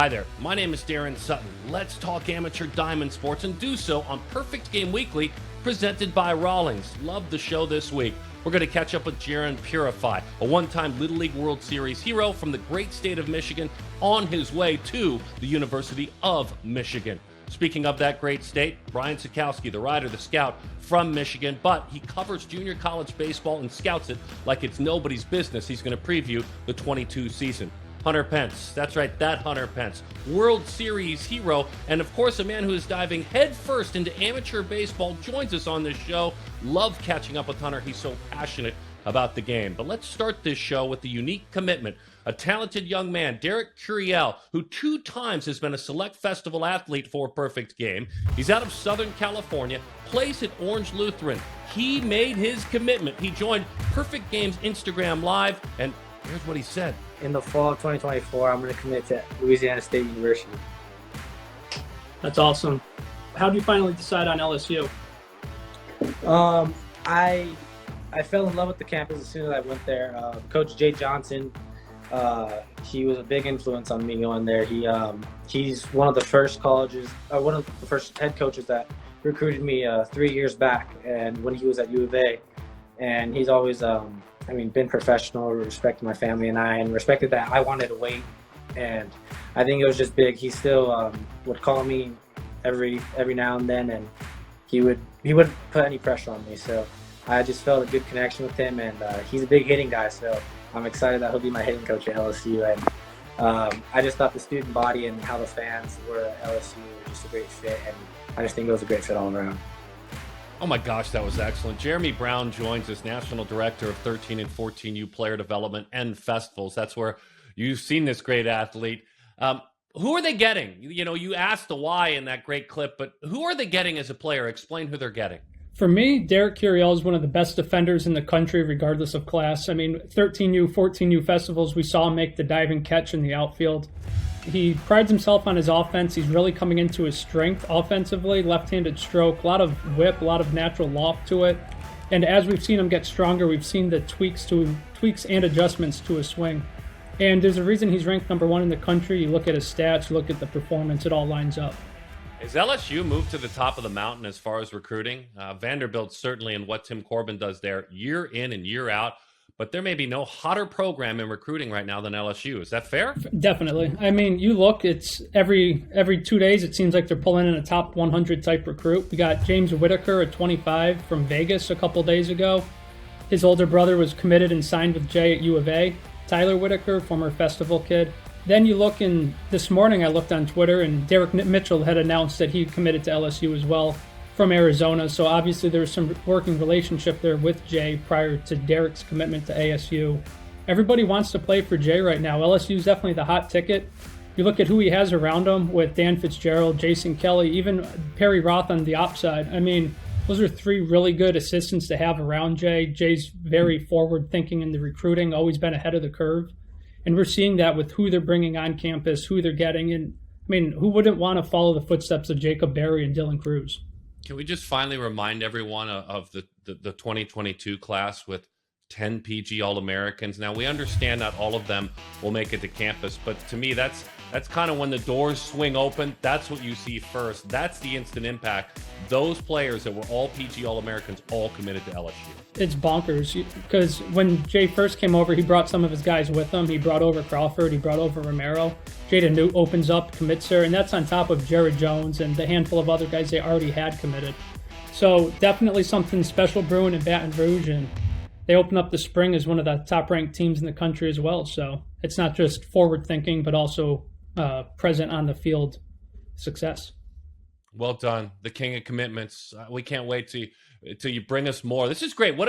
Hi there, my name is Darren Sutton. Let's talk amateur diamond sports and do so on Perfect Game Weekly, presented by Rawlings. Love the show this week. We're going to catch up with Jarren Purify, a one-time Little League World Series hero from the great state of Michigan on his way to the University of Michigan. Speaking of that great state, Brian Sakowski, the writer, the scout from Michigan, but he covers junior college baseball and scouts it like it's nobody's business. He's going to preview the 22 season. Hunter Pence, that's right, that Hunter Pence, World Series hero, and of course a man who is diving headfirst into amateur baseball, joins us on this show. Love catching up with Hunter, he's so passionate about the game. But let's start this show with the unique commitment. A talented young man, Curiel, who 2 times has been a select festival athlete for Perfect Game. He's out of Southern California, plays at Orange Lutheran. He made his commitment. He joined Perfect Game's Instagram Live, and here's what he said. In the fall of 2024, I'm going to commit to Louisiana State University. That's awesome. How did you finally decide on LSU? I fell in love with the campus as soon as I went there. Coach Jay Johnson, he was a big influence on me going there. He's one of the first one of the first head coaches that recruited me 3 years back, and when he was at U of A, and he's always been professional, respected my family and respected that I wanted to wait. And I think it was just big. He still would call me every now and then, and he wouldn't put any pressure on me. So I just felt a good connection with him, and he's a big hitting guy. So I'm excited that he'll be my hitting coach at LSU. And I just thought the student body and how the fans were at LSU were just a great fit, and I just think it was a great fit all around. Oh my gosh, that was excellent. Jeremy Brown joins us, National Director of 13 and 14U Player Development and Festivals. That's where you've seen this great athlete. Who are they getting? You know, you asked the why in that great clip, but who are they getting as a player? Explain who they're getting. For me, Curiel is one of the best defenders in the country, regardless of class. 13U, 14U festivals, we saw him make the diving catch in the outfield. He prides himself on his offense. He's really coming into his strength offensively, left-handed stroke, a lot of whip, a lot of natural loft to it. And as we've seen him get stronger, we've seen the tweaks and adjustments to his swing. And there's a reason he's ranked number 1 in the country. You look at his stats, you look at the performance, it all lines up. Has LSU moved to the top of the mountain as far as recruiting? Vanderbilt certainly, and what Tim Corbin does there year in and year out. But there may be no hotter program in recruiting right now than LSU. Is that fair? Definitely. You look, it's every 2 days, it seems like they're pulling in a top 100 type recruit. We got James Whitaker at 25 from Vegas a couple days ago. His older brother was committed and signed with Jay at U of A. Tyler Whitaker, former festival kid. Then you look, and this morning I looked on Twitter, and Derek Mitchell had announced that he committed to LSU as well from Arizona. So obviously there was some working relationship there with Jay prior to Derek's commitment to ASU. Everybody wants to play for Jay right now. LSU is definitely the hot ticket. You look at who he has around him with Dan Fitzgerald, Jason Kelly, even Perry Roth on the ops side. Those are 3 really good assistants to have around Jay. Jay's very forward thinking in the recruiting, always been ahead of the curve. And we're seeing that with who they're bringing on campus, who they're getting. And who wouldn't want to follow the footsteps of Jacob Berry and Dylan Cruz? Can we just finally remind everyone of the 2022 class with 10 PG All-Americans? Now, we understand not all of them will make it to campus, but to me, that's kind of when the doors swing open. That's what you see first. That's the instant impact. Those players that were all PG All-Americans all committed to LSU. It's bonkers because when Jay first came over, he brought some of his guys with him. He brought over Crawford. He brought over Romero. Jaden Newt opens up, commits her, and that's on top of Jared Jones and the handful of other guys they already had committed. So definitely something special brewing in Baton Rouge, and they open up the spring as one of the top-ranked teams in the country as well. So it's not just forward thinking, but also present on the field success. Well done, the king of commitments. We can't wait till you bring us more. This is great. What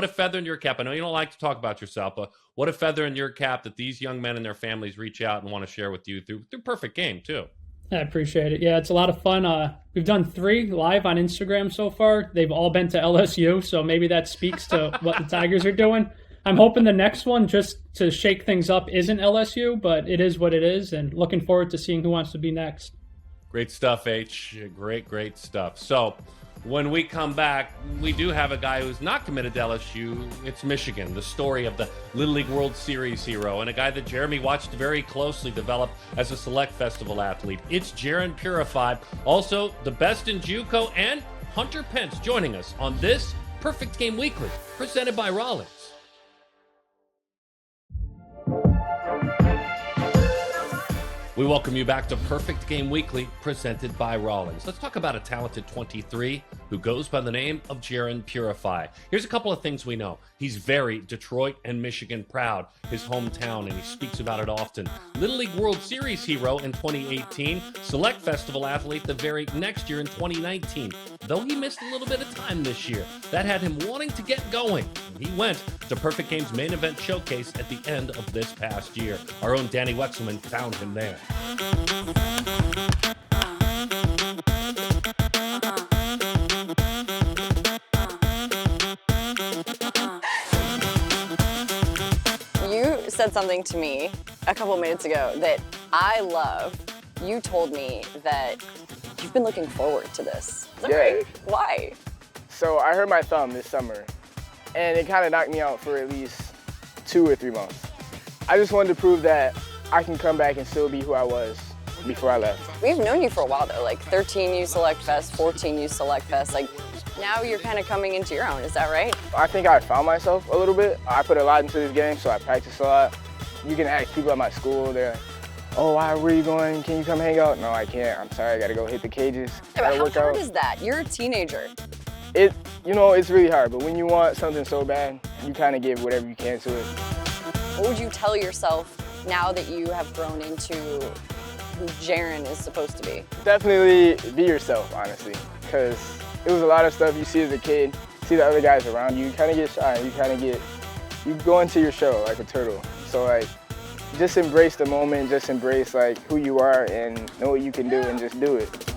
a feather in your cap. I know you don't like to talk about yourself, but what a feather in your cap that these young men and their families reach out and want to share with you through Perfect Game too. I appreciate it. Yeah, it's a lot of fun. We've done 3 live on Instagram so far. They've all been to LSU, so maybe that speaks to what the Tigers are doing. I'm hoping the next one, just to shake things up, isn't LSU, but it is what it is, and looking forward to seeing who wants to be next. Great stuff, H. Great stuff. So When we come back, we do have a guy who's not committed to LSU. It's Michigan, the story of the Little League World Series hero, and a guy that Jeremy watched very closely develop as a select festival athlete. It's Jarren Purify, also the best in JUCO, and Hunter Pence joining us on this Perfect Game Weekly, presented by Rawlings. We welcome you back to Perfect Game Weekly, presented by Rawlings. Let's talk about a talented 23 who goes by the name of Jarren Purify. Here's a couple of things we know. He's very Detroit and Michigan proud, his hometown, and he speaks about it often. Little League World Series hero in 2018, Select Festival athlete the very next year in 2019. Though he missed a little bit of time this year, that had him wanting to get going. He went to Perfect Game's main event showcase at the end of this past year. Our own Danny Wexelman found him there. You said something to me a couple minutes ago that I love. You told me that you've been looking forward to this. Is that right? Why? So I hurt my thumb this summer, and it kind of knocked me out for at least 2 or 3 months. I just wanted to prove that I can come back and still be who I was before I left. We've known you for a while though, like 13 U Select Fest, 14 U Select Fest. Like now you're kind of coming into your own, is that right? I think I found myself a little bit. I put a lot into this game, so I practice a lot. You can ask people at my school, they're like, oh, where are you going? Can you come hang out? No, I can't. I'm sorry, I gotta go hit the cages. Yeah, but how hard is that? You're a teenager. It's really hard, but when you want something so bad, you kind of give whatever you can to it. What would you tell yourself now that you have grown into who Jarren is supposed to be? Definitely be yourself, honestly, because it was a lot of stuff you see as a kid, see the other guys around you, kind of get shy, you go into your show like a turtle. So like, just embrace the moment, just embrace like who you are and know what you can do and just do it.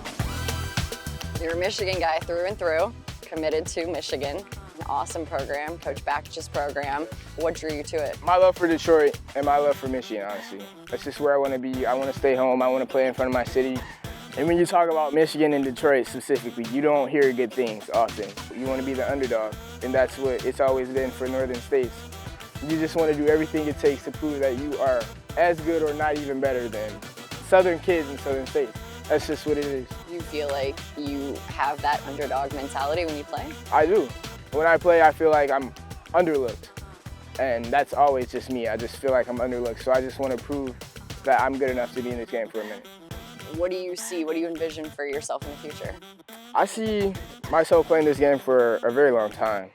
You're a Michigan guy through and through, committed to Michigan. An awesome program, Coach Bakch's program. What drew you to it? My love for Detroit and my love for Michigan, honestly. That's just where I want to be. I want to stay home. I want to play in front of my city. And when you talk about Michigan and Detroit specifically, you don't hear good things often. You want to be the underdog, and that's what it's always been for Northern states. You just want to do everything it takes to prove that you are as good or not even better than Southern kids in Southern states. That's just what it is. Do you feel like you have that underdog mentality when you play? I do. When I play, I feel like I'm underlooked, and that's always just me. I just feel like I'm underlooked, so I just want to prove that I'm good enough to be in this game for a minute. What do you see? What do you envision for yourself in the future? I see myself playing this game for a very long time.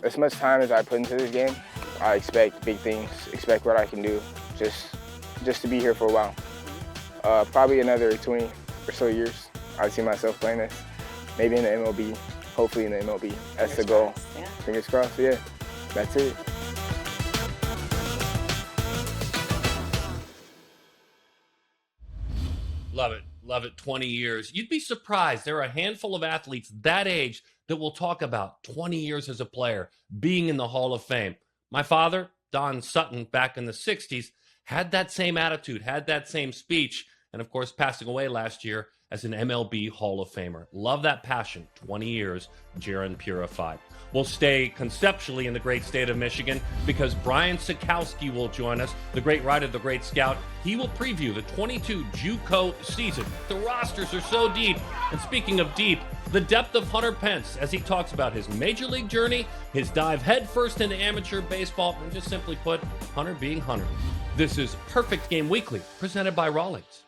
As much time as I put into this game, I expect big things, expect what I can do, just to be here for a while. Probably another 20 or so years, I see myself playing this. Maybe in the MLB, hopefully in the MLB. That's the goal. Yeah. Fingers crossed, yeah. That's it. Love it. Love it. 20 years. You'd be surprised. There are a handful of athletes that age that will talk about 20 years as a player, being in the Hall of Fame. My father, Don Sutton, back in the 60s, had that same attitude, had that same speech, and of course, passing away last year as an MLB Hall of Famer. Love that passion. 20 years, Jarren Purify. We'll stay conceptually in the great state of Michigan because Brian Sakowski will join us, the great writer, the great scout. He will preview the 22 JUCO season. The rosters are so deep. And speaking of deep, the depth of Hunter Pence as he talks about his major league journey, his dive headfirst into amateur baseball, and just simply put, Hunter being Hunter. This is Perfect Game Weekly, presented by Rawlings.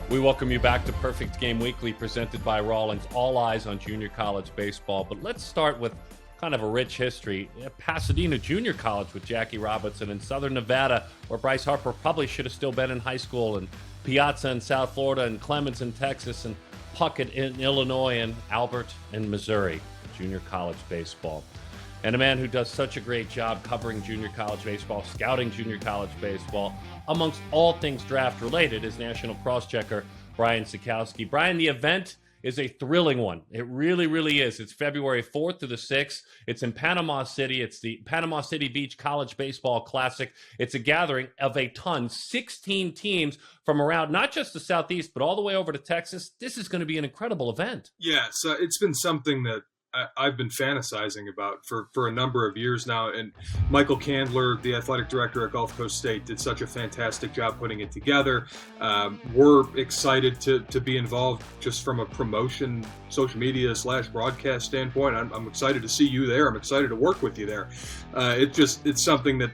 We welcome you back to Perfect Game Weekly, presented by Rawlings. All eyes on junior college baseball. But let's start with kind of a rich history. Pasadena Junior College with Jackie Robinson in Southern Nevada, where Bryce Harper probably should have still been in high school, and Piazza in South Florida, and Clemens in Texas, and Puckett in Illinois, and Albert in Missouri. Junior college baseball. And a man who does such a great job covering junior college baseball, scouting junior college baseball, amongst all things draft related, is national cross-checker Brian Sakowski. Brian, the event is a thrilling one. It really, really is. It's February 4th through the 6th. It's in Panama City. It's the Panama City Beach College Baseball Classic. It's a gathering of a ton, 16 teams from around not just the Southeast, but all the way over to Texas. This is going to be an incredible event. Yeah, so it's been something that I've been fantasizing about for a number of years now. And Michael Candler, the athletic director at Gulf Coast State, did such a fantastic job putting it together. We're excited to be involved just from a promotion, social media / broadcast standpoint. I'm excited to see you there. I'm excited to work with you there. It's something that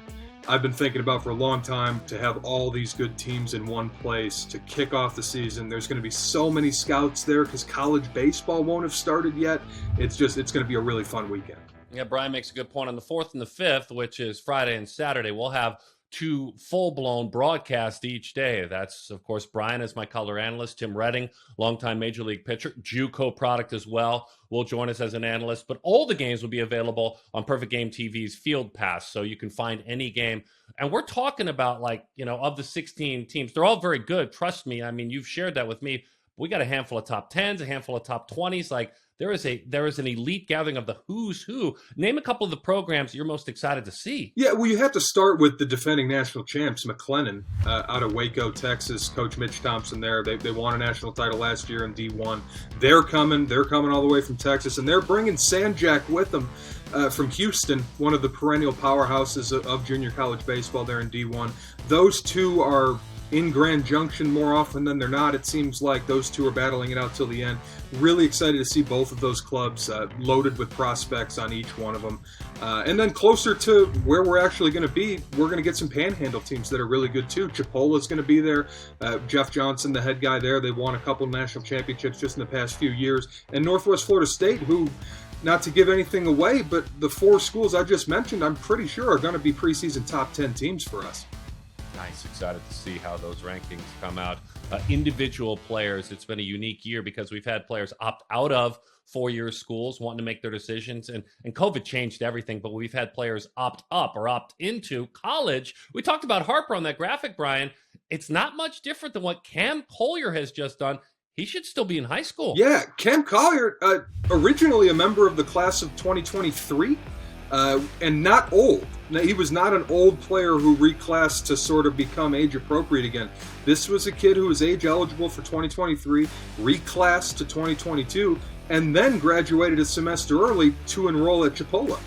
I've been thinking about for a long time, to have all these good teams in one place to kick off the season. There's going to be so many scouts there because college baseball won't have started yet. It's going to be a really fun weekend. Yeah, Brian makes a good point. On the 4th and the 5th, which is Friday and Saturday, we'll have 2 full-blown broadcasts each day. That's, of course, Brian as my color analyst, Tim Redding, longtime Major League pitcher, JUCO product as well, will join us as an analyst. But all the games will be available on Perfect Game TV's Field Pass, so you can find any game. And we're talking about, of the 16 teams, they're all very good. Trust me. I mean, you've shared that with me. We got a handful of top 10s, a handful of top 20s. There is an elite gathering of the who's who. Name a couple of the programs you're most excited to see. Yeah, well, you have to start with the defending national champs, McLennan, out of Waco, Texas. Coach Mitch Thompson there. They won a national title last year in D1. They're coming all the way from Texas, and they're bringing Sanjak with them from Houston, one of the perennial powerhouses of junior college baseball there in D1. Those two are in Grand Junction more often than they're not. It seems like those two are battling it out till the end. Really excited to see both of those clubs loaded with prospects on each one of them. And then closer to where we're actually going to be, we're going to get some panhandle teams that are really good too. Chipola's going to be there. Jeff Johnson, the head guy there, they won a couple national championships just in the past few years. And Northwest Florida State, who, not to give anything away, but the 4 schools I just mentioned, I'm pretty sure are going to be preseason top 10 teams for us. Nice. Excited to see how those rankings come out. Individual players, it's been a unique year because we've had players opt out of 4-year schools wanting to make their decisions. And COVID changed everything, but we've had players opt up or opt into college. We talked about Harper on that graphic, Brian. It's not much different than what Cam Collier has just done. He should still be in high school. Yeah, Cam Collier, originally a member of the class of 2023. And not old. Now, he was not an old player who reclassed to sort of become age appropriate again. This was a kid who was age eligible for 2023, reclassed to 2022, and then graduated a semester early to enroll at Chipola.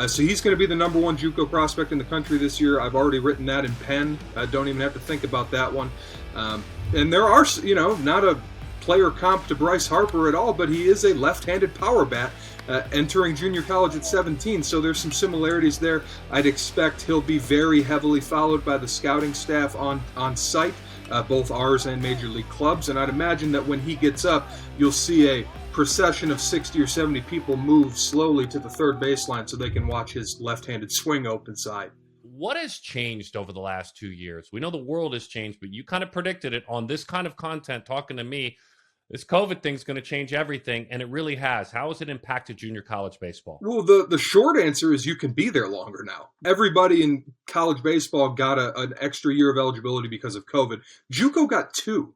So he's going to be the number 1 JUCO prospect in the country this year. I've already written that in pen. I don't even have to think about that one. And there are, not a player comp to Bryce Harper at all, but he is a left-handed power bat. Entering junior college at 17, so there's some similarities there. I'd expect he'll be very heavily followed by the scouting staff on site, both ours and major league clubs, and I'd imagine that when he gets up, you'll see a procession of 60 or 70 people move slowly to the third baseline so they can watch his left-handed swing open side. What has changed over the last 2 years? We know the world has changed, but you kind of predicted it on this kind of content, talking to me. This COVID thing's going to change everything, and it really has. How has it impacted junior college baseball? Well, the short answer is you can be there longer now. Everybody in college baseball got an extra year of eligibility because of COVID. JUCO got 2.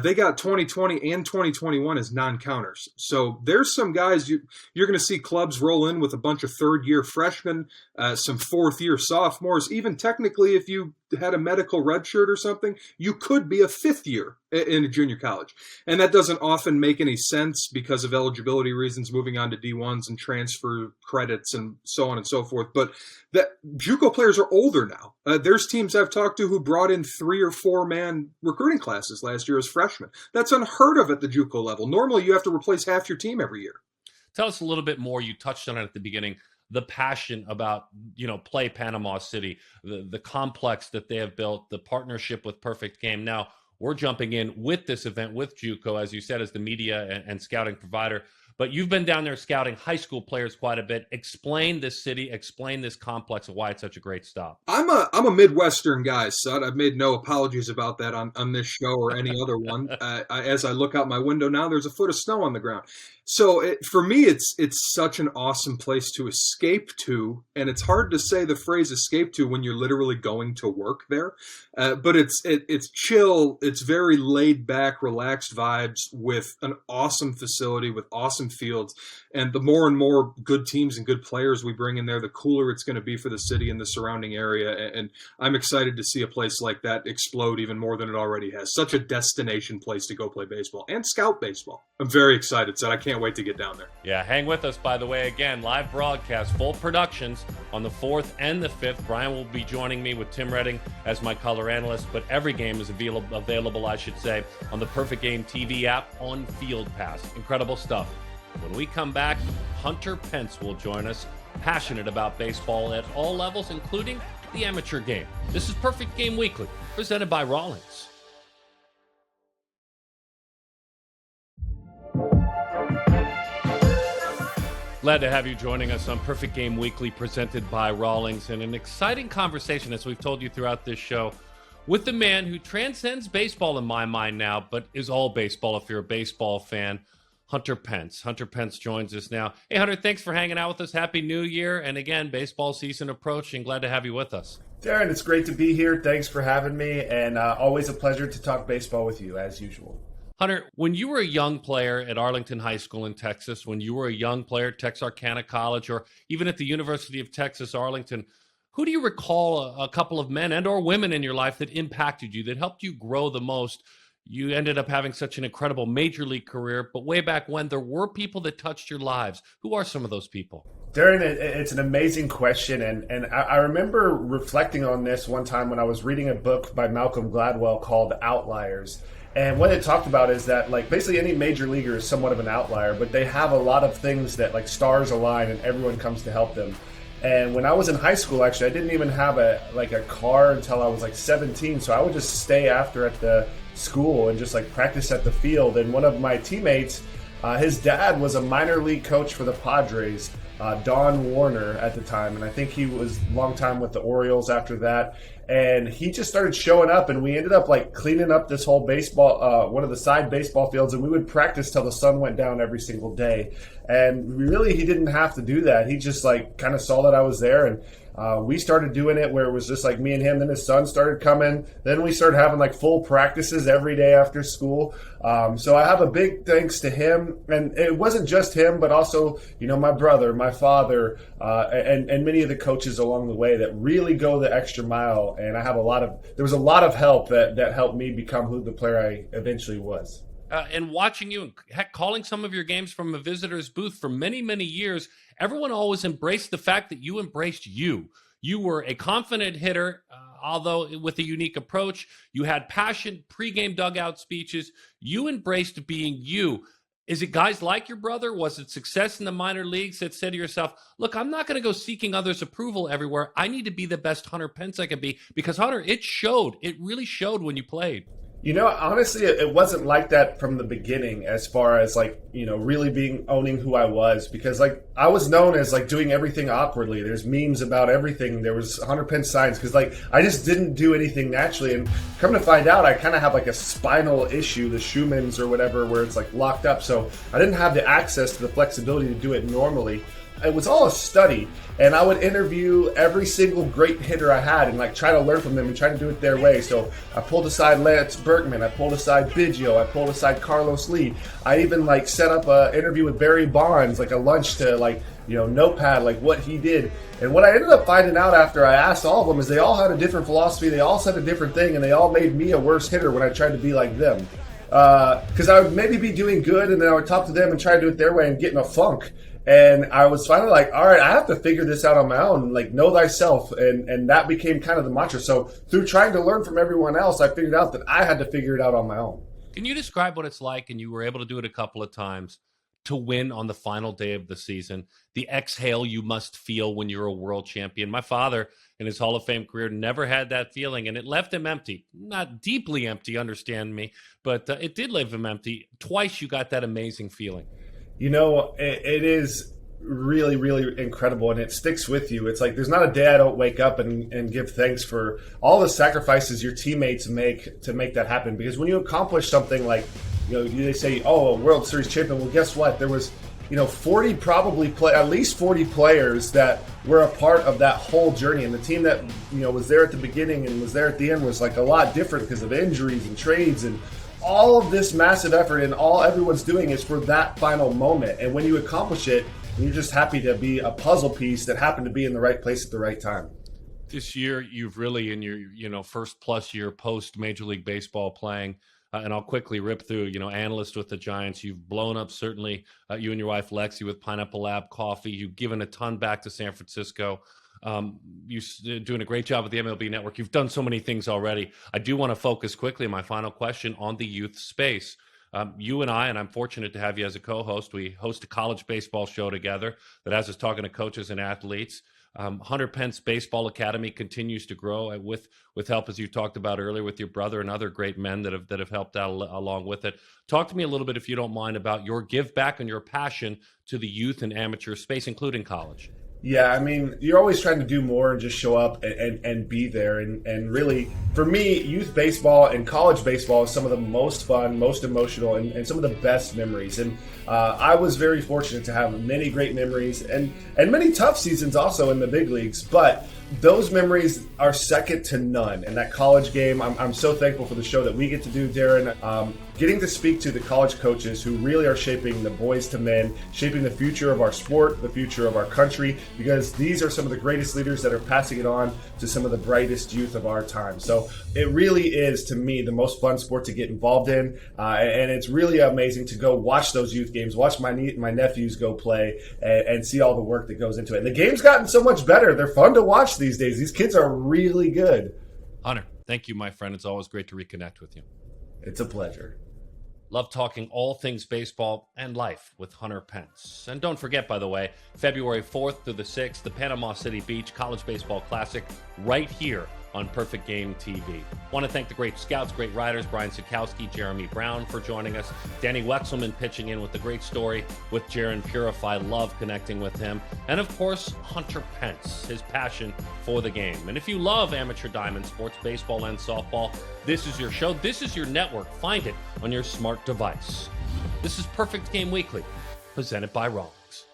They got 2020 and 2021 as non-counters. So there's some guys you're going to see clubs roll in with a bunch of third-year freshmen, some fourth-year sophomores. Even technically, if you had a medical redshirt or something, you could be a fifth year in a junior college. And that doesn't often make any sense because of eligibility reasons, moving on to D1s and transfer credits and so on and so forth. But that JUCO players are older now. There's teams I've talked to who brought in 3 or 4 man recruiting classes last year as freshmen. That's unheard of at the JUCO level. Normally, you have to replace half your team every year. Tell us a little bit more. You touched on it at the beginning. The passion about, play Panama City, the complex that they have built, the partnership with Perfect Game. Now, we're jumping in with this event with JUCO, as you said, as the media and scouting provider. But you've been down there scouting high school players quite a bit. Explain this city, explain this complex, and why it's such a great stop. I'm a Midwestern guy, son. I've made no apologies about that on this show or any other one. As I look out my window now, there's a foot of snow on the ground. So for me, it's such an awesome place to escape to, and it's hard to say the phrase "escape to" when you're literally going to work there. But it's chill. It's very laid back, relaxed vibes with an awesome facility with awesome fields. And the more and more good teams and good players we bring in there, the cooler it's going to be for the city and the surrounding area. And I'm excited to see a place like that explode even more than it already has. Such a destination place to go play baseball and scout baseball. I'm very excited, so I can't wait to get down there. Yeah, hang with us, by the way. Again, live broadcast, full productions on the 4th and the 5th. Brian will be joining me with Tim Redding as my color analyst, but every game is available, I should say, on the Perfect Game TV app on Field Pass. Incredible stuff. When we come back, Hunter Pence will join us, passionate about baseball at all levels, including the amateur game. This is Perfect Game Weekly, presented by Rawlings. Glad to have you joining us on Perfect Game Weekly, presented by Rawlings, and an exciting conversation, as we've told you throughout this show, with the man who transcends baseball in my mind now, but is all baseball if you're a baseball fan, Hunter Pence. Hunter Pence joins us now. Hey, Hunter, thanks for hanging out with us. Happy New Year. And again, baseball season approaching. Glad to have you with us. Darren, it's great to be here. Thanks for having me, and always a pleasure to talk baseball with you, as usual. Hunter, when you were a young player at Arlington High School in Texas, when you were a young player at Texarkana College, or even at the University of Texas, Arlington, who do you recall a couple of men and or women in your life that impacted you, that helped you grow the most? You ended up having such an incredible major league career, but way back when, there were people that touched your lives. Who are some of those people? Darren, it's an amazing question, and I remember reflecting on this one time when I was reading a book by Malcolm Gladwell called Outliers. And what it talked about is that, like, basically any major leaguer is somewhat of an outlier, but they have a lot of things that, like, stars align and everyone comes to help them. And when I was in high school, actually, I didn't even have a car until I was like 17. So I would just stay after at the school and just like practice at the field. And one of my teammates, his dad was a minor league coach for the Padres, Don Warner at the time. And I think he was a long time with the Orioles after that. And he just started showing up, and we ended up like cleaning up this whole baseball, one of the side baseball fields, and we would practice till the sun went down every single day. And really, he didn't have to do that. He just like kind of saw that I was there, and we started doing it where it was just like me and him. Then his son started coming. Then we started having like full practices every day after school. So I have a big thanks to him, and it wasn't just him, but also, you know, my brother, my father, and many of the coaches along the way that really go the extra mile. And there was a lot of help that helped me become who the player I eventually was. And watching you and heck, calling some of your games from a visitor's booth for many, many years, everyone always embraced the fact that you embraced you. You were a confident hitter, although with a unique approach. You had passion, pregame dugout speeches. You embraced being you. Is it guys like your brother? Was it success in the minor leagues that said to yourself, look, I'm not going to go seeking others' approval everywhere. I need to be the best Hunter Pence I can be? Because, Hunter, it showed. It really showed when you played. You know, honestly, it wasn't like that from the beginning as far as like, you know, really owning who I was, because like I was known as like doing everything awkwardly. There's memes about everything. There was Hunter Pence signs because like I just didn't do anything naturally. And come to find out, I kind of have like a spinal issue, the Schumann's or whatever, where it's like locked up. So I didn't have the access to the flexibility to do it normally. It was all a study, and I would interview every single great hitter I had and like try to learn from them and try to do it their way. So I pulled aside Lance Berkman, I pulled aside Biggio, I pulled aside Carlos Lee. I even like set up an interview with Barry Bonds, like a lunch to like, you know, notepad like what he did. And what I ended up finding out after I asked all of them is they all had a different philosophy, they all said a different thing, and they all made me a worse hitter when I tried to be like them. Because I would maybe be doing good, and then I would talk to them and try to do it their way and get in a funk. And I was finally like, all right, I have to figure this out on my own, like know thyself. And that became kind of the mantra. So through trying to learn from everyone else, I figured out that I had to figure it out on my own. Can you describe what it's like, and you were able to do it a couple of times, to win on the final day of the season? The exhale you must feel when you're a world champion. My father, in his Hall of Fame career, never had that feeling, and it left him empty. Not deeply empty, understand me, but it did leave him empty. Twice you got that amazing feeling. It is really, really incredible, and it sticks with you. It's like there's not a day I don't wake up and give thanks for all the sacrifices your teammates make to make that happen. Because when you accomplish something like, they say, oh, a World Series champion. Well, guess what? There was, 40 at least 40 players that were a part of that whole journey. And the team that, was there at the beginning and was there at the end was like a lot different because of injuries and trades and all of this massive effort, and all everyone's doing is for that final moment. And when you accomplish it, you're just happy to be a puzzle piece that happened to be in the right place at the right time. This year, you've really, in your first plus year post Major League Baseball playing, and I'll quickly rip through, analyst with the Giants. You've blown up, certainly, you and your wife, Lexi, with Pineapple Lab Coffee. You've given a ton back to San Francisco. You're doing a great job with the MLB Network. You've done so many things already. I do want to focus quickly, my final question, on the youth space. You and I'm fortunate to have you as a co-host. We host a college baseball show together that has us talking to coaches and athletes. Hunter Pence Baseball Academy continues to grow with help, as you talked about earlier, with your brother and other great men that have helped out along with it. Talk to me a little bit, if you don't mind, about your give back and your passion to the youth and amateur space, including college. Yeah, I mean, you're always trying to do more and just show up and be there. And really, for me, youth baseball and college baseball is some of the most fun, most emotional, and some of the best memories. And I was very fortunate to have many great memories and many tough seasons also in the big leagues. But those memories are second to none. And that college game, I'm so thankful for the show that we get to do, Darren. Getting to speak to the college coaches who really are shaping the boys to men, shaping the future of our sport, the future of our country, because these are some of the greatest leaders that are passing it on to some of the brightest youth of our time. So it really is, to me, the most fun sport to get involved in. And it's really amazing to go watch those youth games, watch my nephews go play and see all the work that goes into it. And the game's gotten so much better. They're fun to watch these days. These kids are really good. Hunter, thank you, my friend. It's always great to reconnect with you. It's a pleasure. Love talking all things baseball and life with Hunter Pence. And don't forget, by the way, February 4th through the 6th, the Panama City Beach College Baseball Classic right here on Perfect Game TV. Want to thank the great scouts, great writers, Brian Sakowski, Jeremy Brown for joining us, Danny Wexelman pitching in with the great story with Jarren Purify. Love connecting with him. And of course, Hunter Pence, his passion for the game. And if you love amateur diamond sports, baseball and softball, this is your show. This is your network. Find it on your smart device. This is Perfect Game Weekly, presented by Rawlings.